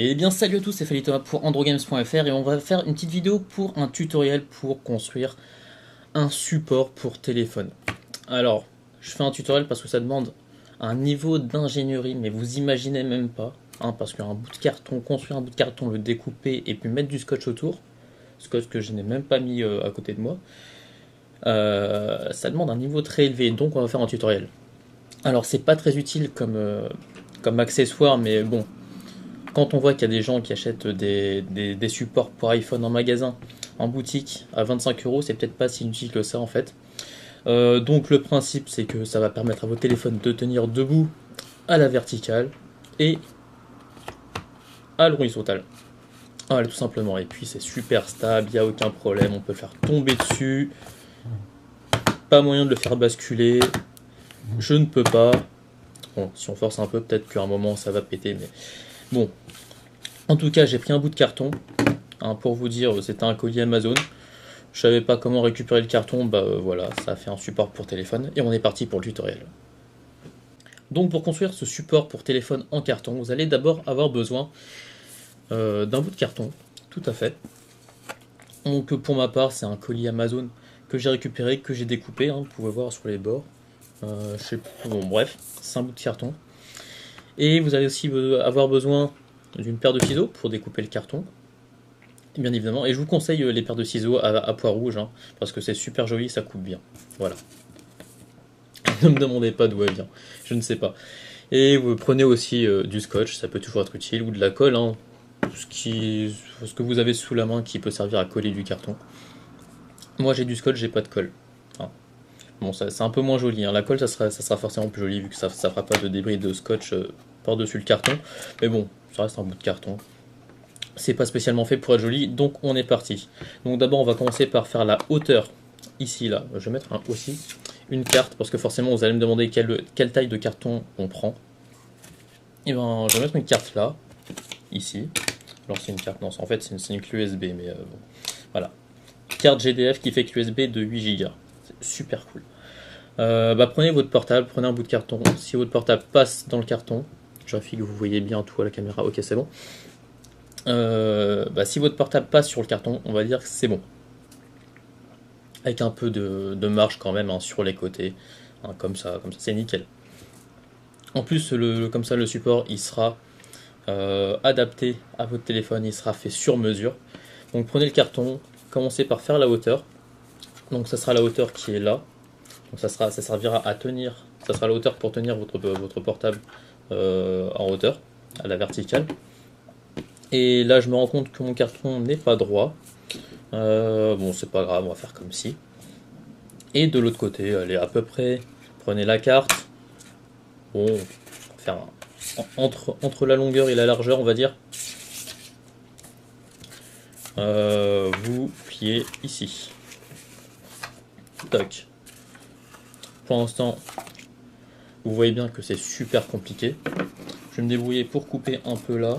Eh bien salut à tous, c'est Fali Thomas pour androgames.fr et on va faire une petite vidéo pour un tutoriel pour construire un support pour téléphone. Alors, je fais un tutoriel parce que ça demande un niveau d'ingénierie, mais vous imaginez même pas, hein, parce qu'un bout de carton, construire un bout de carton, le découper et puis mettre du scotch autour, scotch que je n'ai même pas mis à côté de moi, ça demande un niveau très élevé, donc on va faire un tutoriel. Alors c'est pas très utile comme accessoire, mais bon, quand on voit qu'il y a des gens qui achètent des supports pour iPhone en magasin, en boutique, à 25 €, c'est peut-être pas si inutile que ça en fait. Donc le principe c'est que ça va permettre à vos téléphones de tenir debout à la verticale et à l'horizontale. Voilà, tout simplement. Et puis c'est super stable, il n'y a aucun problème, on peut le faire tomber dessus. Pas moyen de le faire basculer. Je ne peux pas. Bon, si on force un peu, peut-être qu'à un moment ça va péter, mais bon. En tout cas, j'ai pris un bout de carton. Hein, pour vous dire, c'était un colis Amazon. Je savais pas comment récupérer le carton, bah voilà, ça a fait un support pour téléphone et on est parti pour le tutoriel. Donc pour construire ce support pour téléphone en carton, vous allez d'abord avoir besoin d'un bout de carton, tout à fait. Donc pour ma part, c'est un colis Amazon que j'ai récupéré, que j'ai découpé, hein, vous pouvez voir sur les bords. Je sais plus, bon bref, c'est un bout de carton. Et vous allez aussi avoir besoin d'une paire de ciseaux pour découper le carton, bien évidemment. Et je vous conseille les paires de ciseaux à pois rouge, hein, parce que c'est super joli, ça coupe bien. Voilà. Ne me demandez pas d'où elle vient, je ne sais pas. Et vous prenez aussi du scotch, ça peut toujours être utile, ou de la colle, hein, ce que vous avez sous la main qui peut servir à coller du carton. Moi j'ai du scotch, j'ai pas de colle. Hein. Bon, c'est un peu moins joli, hein. La colle ça sera forcément plus joli vu que ça fera pas de débris de scotch par-dessus le carton. Mais bon, ça reste un bout de carton. C'est pas spécialement fait pour être joli, donc on est parti. Donc d'abord on va commencer par faire la hauteur, ici là, je vais mettre aussi une carte, parce que forcément vous allez me demander quelle taille de carton on prend. Et ben je vais mettre une carte là, ici. Alors c'est une carte, non en fait c'est une clé USB, mais bon, voilà. Carte GDF qui fait clé USB de 8 Go, c'est super cool. Prenez votre portable, prenez un bout de carton, si votre portable passe dans le carton, je vérifie que vous voyez bien tout à la caméra, ok c'est bon. Si votre portable passe sur le carton, on va dire que c'est bon. Avec un peu de marge quand même, hein, sur les côtés. Hein, comme ça c'est nickel. En plus, comme ça, le support, il sera adapté à votre téléphone, il sera fait sur mesure. Donc prenez le carton, commencez par faire la hauteur. Donc ça sera la hauteur qui est là. Donc ça servira à tenir, ça sera la hauteur pour tenir votre portable en hauteur, à la verticale. Et là, je me rends compte que mon carton n'est pas droit. Bon, c'est pas grave, on va faire comme si. Et de l'autre côté, allez, à peu près, prenez la carte. Bon, on va faire entre la longueur et la largeur, on va dire. Vous pliez ici. Toc. Pour l'instant, vous voyez bien que c'est super compliqué. Je vais me débrouiller pour couper un peu là.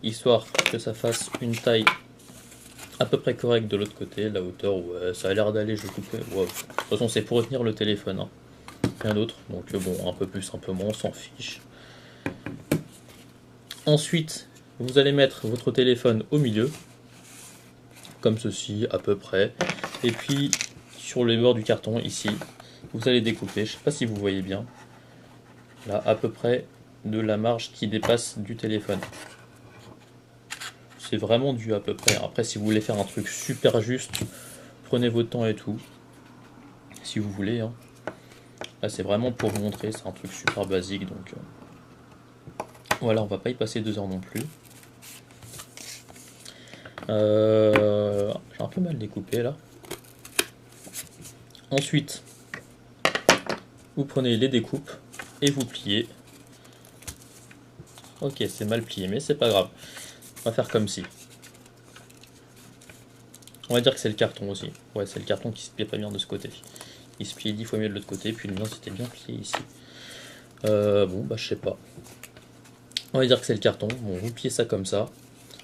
Histoire que ça fasse une taille à peu près correcte de l'autre côté. La hauteur, ouais, ça a l'air d'aller, je vais couper. Ouais. De toute façon, c'est pour retenir le téléphone, hein. Rien d'autre. Donc bon, un peu plus, un peu moins, on s'en fiche. Ensuite, vous allez mettre votre téléphone au milieu, comme ceci, à peu près. Et puis, sur les bords du carton, ici, vous allez découper, je ne sais pas si vous voyez bien, là, à peu près de la marge qui dépasse du téléphone. C'est vraiment dû à peu près. Après, si vous voulez faire un truc super juste, prenez votre temps et tout. Si vous voulez. Hein. Là, c'est vraiment pour vous montrer. C'est un truc super basique. Donc voilà, on va pas y passer 2 heures non plus. J'ai un peu mal découpé là. Ensuite, vous prenez les découpes et vous pliez. Ok, c'est mal plié, mais c'est pas grave. On va faire comme si. On va dire que c'est le carton aussi. Ouais, c'est le carton qui se plie pas bien de ce côté. Il se plie 10 fois mieux de l'autre côté, puis le mien c'était bien plié ici. Je sais pas. On va dire que c'est le carton. Bon, vous pliez ça comme ça.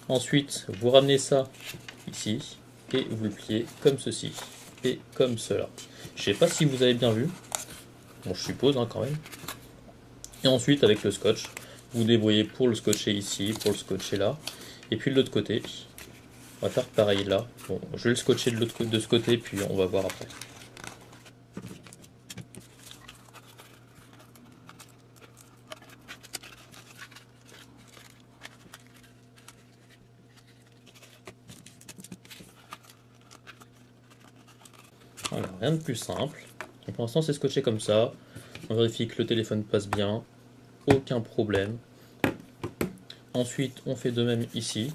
Ensuite, vous ramenez ça ici, et vous le pliez comme ceci, et comme cela. Je sais pas si vous avez bien vu. Bon, je suppose hein, quand même. Et ensuite, avec le scotch, vous débrouillez pour le scotcher ici, pour le scotcher là. Et puis de l'autre côté, on va faire pareil là. Bon, je vais le scotcher de ce côté, puis on va voir après. Voilà, rien de plus simple. Donc pour l'instant, c'est scotché comme ça. On vérifie que le téléphone passe bien. Aucun problème. Ensuite, on fait de même ici.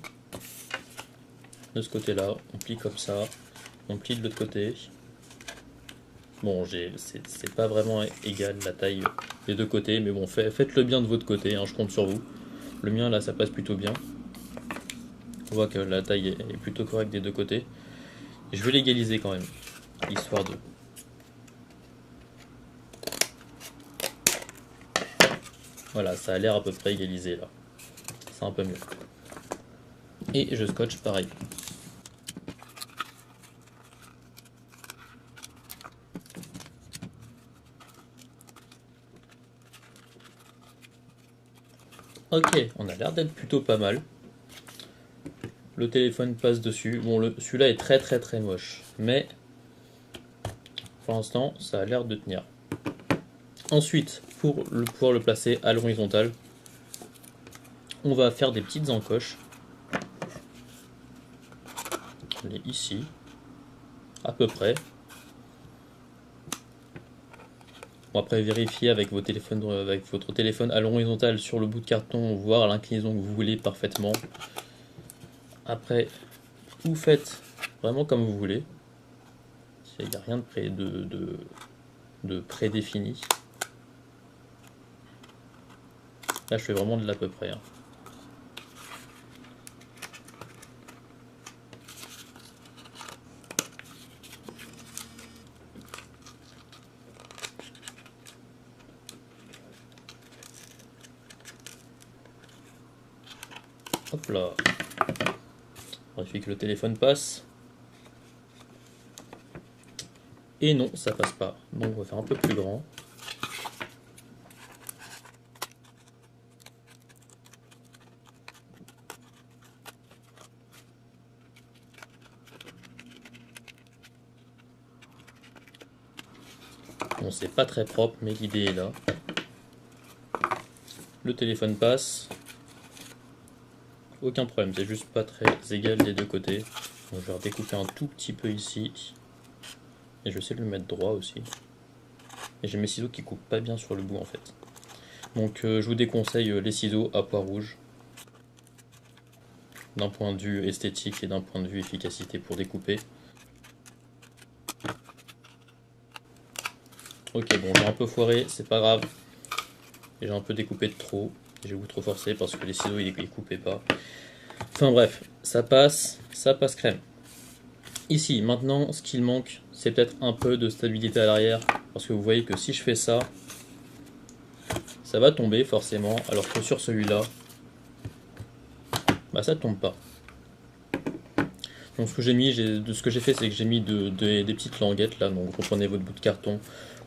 De ce côté-là, on plie comme ça. On plie de l'autre côté. Bon, c'est pas vraiment égal la taille des deux côtés, mais bon, faites-le bien de votre côté, hein, je compte sur vous. Le mien, là, ça passe plutôt bien. On voit que la taille est plutôt correcte des deux côtés. Et je vais l'égaliser quand même, histoire de... Voilà, ça a l'air à peu près égalisé là. C'est un peu mieux. Et je scotche pareil. Ok, on a l'air d'être plutôt pas mal. Le téléphone passe dessus. Bon, celui-là est très très très moche. Mais pour l'instant, ça a l'air de tenir. Ensuite, pour pouvoir le placer à l'horizontale, on va faire des petites encoches. On est ici, à peu près. Bon, après, vérifier avec votre téléphone à l'horizontale sur le bout de carton, voir l'inclinaison que vous voulez parfaitement. Après, vous faites vraiment comme vous voulez. Il n'y a rien de prédéfini. Là, je fais vraiment de l'à peu près. Hein. Hop là. On vérifie que le téléphone passe. Et non, ça passe pas. Donc on va faire un peu plus grand. Bon, c'est pas très propre, mais l'idée est là. Le téléphone passe. Aucun problème, c'est juste pas très égal des deux côtés. Donc je vais redécouper un tout petit peu ici. Et je vais essayer de le mettre droit aussi. Et j'ai mes ciseaux qui coupent pas bien sur le bout en fait. Donc je vous déconseille les ciseaux à poids rouge. D'un point de vue esthétique et d'un point de vue efficacité pour découper. Ok, bon, j'ai un peu foiré, c'est pas grave. J'ai un peu découpé de trop. J'ai beaucoup trop forcé parce que les ciseaux ils coupaient pas. Enfin bref, ça passe crème. Ici, maintenant, ce qu'il manque, c'est peut-être un peu de stabilité à l'arrière. Parce que vous voyez que si je fais ça, ça va tomber forcément. Alors que sur celui-là, bah ça tombe pas. Donc ce que j'ai fait, c'est que j'ai mis des petites languettes là. Donc vous prenez votre bout de carton,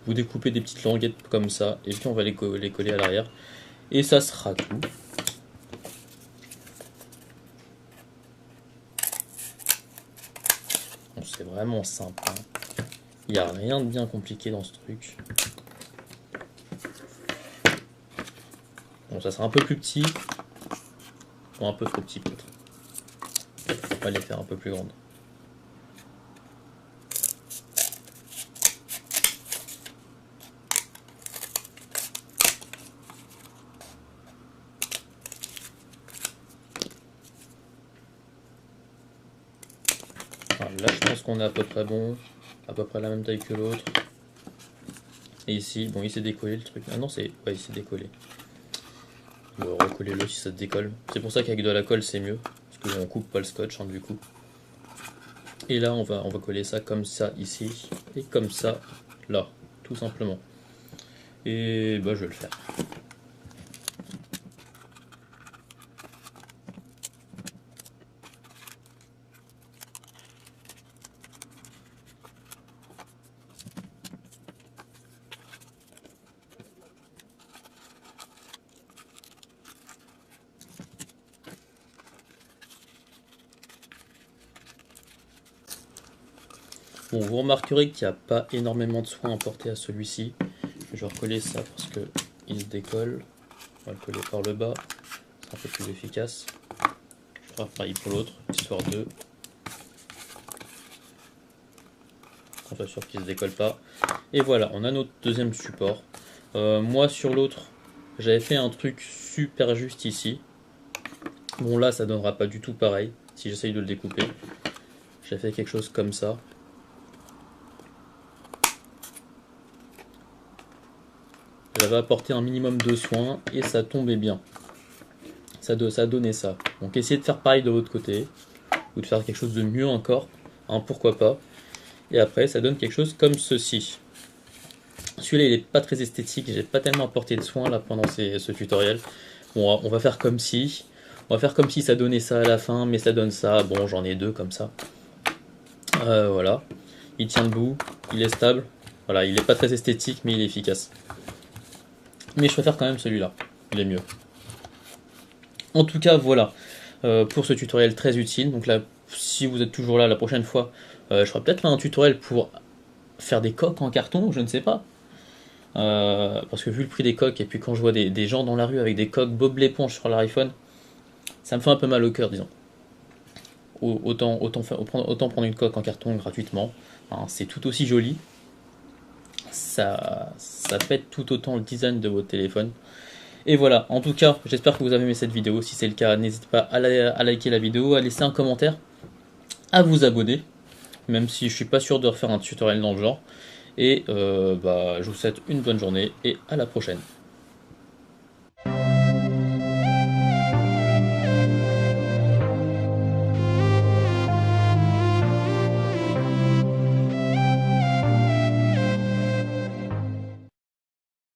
vous découpez des petites languettes comme ça, et puis on va les coller à l'arrière. Et ça sera tout. Bon, c'est vraiment simple. Hein. Il n'y a rien de bien compliqué dans ce truc. Bon, ça sera un peu plus petit. Ou un peu trop petit peut-être. On va les faire un peu plus grandes. Voilà, là je pense qu'on est à peu près bon. À peu près la même taille que l'autre. Et ici, bon il s'est décollé le truc. Ah non, ouais, il s'est décollé. Bon, recoller-le si ça te décolle. C'est pour ça qu'avec de la colle c'est mieux. Parce qu'on coupe pas le scotch hein, du coup. Et là on va coller ça comme ça ici. Et comme ça là. Tout simplement. Et bah je vais le faire. Bon, vous remarquerez qu'il n'y a pas énormément de soin apportés à celui-ci. Je vais recoller ça parce que il se décolle. On va le coller par le bas, c'est un peu plus efficace. Je ferai pareil pour l'autre, histoire de qu'on soit sûr qu'il ne se décolle pas. Et voilà, on a notre deuxième support. Moi sur l'autre, j'avais fait un truc super juste ici. Bon là, ça donnera pas du tout pareil si j'essaye de le découper. J'ai fait quelque chose comme ça. J'avais apporté un minimum de soin et ça tombait bien. Ça donnait ça. Donc essayez de faire pareil de l'autre côté. Ou de faire quelque chose de mieux encore. Hein, pourquoi pas. Et après ça donne quelque chose comme ceci. Celui-là il est pas très esthétique. J'ai pas tellement apporté de soin là pendant ce tutoriel. Bon, on va faire comme si. On va faire comme si ça donnait ça à la fin. Mais ça donne ça. Bon, j'en ai deux comme ça. Voilà. Il tient debout. Il est stable. Voilà, il est pas très esthétique mais il est efficace. Mais je préfère quand même celui-là, il est mieux. En tout cas, voilà, pour ce tutoriel très utile. Donc là, si vous êtes toujours là la prochaine fois, je ferai peut-être un tutoriel pour faire des coques en carton, je ne sais pas. Parce que vu le prix des coques, et puis quand je vois des gens dans la rue avec des coques Bob l'éponge sur leur iPhone, ça me fait un peu mal au cœur, disons. Autant prendre une coque en carton gratuitement, hein, c'est tout aussi joli. Ça pète tout autant le design de votre téléphone. Et voilà, en tout cas, j'espère que vous avez aimé cette vidéo. Si c'est le cas, n'hésitez pas à liker la vidéo, à laisser un commentaire, à vous abonner, même si je suis pas sûr de refaire un tutoriel dans le genre. Et je vous souhaite une bonne journée et à la prochaine.